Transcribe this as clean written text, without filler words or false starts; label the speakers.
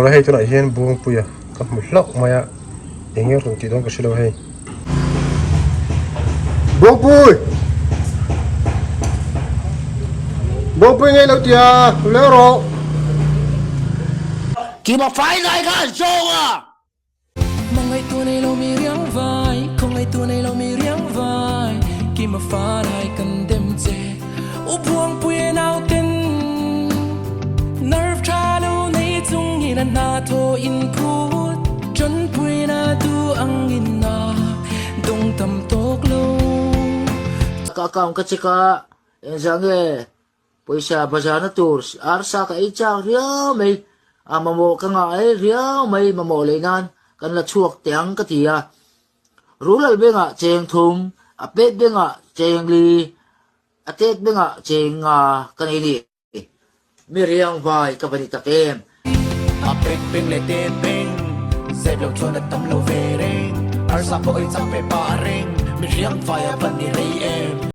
Speaker 1: rồi hay chỗ này hiền Buangpuia gặp một lốc mày ạ anh nghe rung tí đó có xin lỗi hay Buangpuia ngay lâu tiệt lâu rồi
Speaker 2: Kì mà phải này cả rồi à.
Speaker 3: Mà ngày tua này lâu mi riêng vai, không ngày tua này lâu mi riêng vai. Kì mà phá lại cần đêm chê, u Buangpuia nào tin. Nerve tra lâu này chung nhìn anh na thô input, chân Puia na du ang in na, đông tâm tốc lâu.
Speaker 2: Kakam kacika, yang sange, Puisa bazar tours, arsa ka ichang riau may, mamo ka nga ay riau may mamo leinan, kan la chuak tiang katia. Rural benga cheng thum, apet benga cheng li, atet benga cheng kanili. Miriang vai kapanita kem.
Speaker 3: Apek beng le ten beng, zeb lo chon at tam lo vereng, arsa po ay chang pe pa ring, mi riang vai apan ni rei em.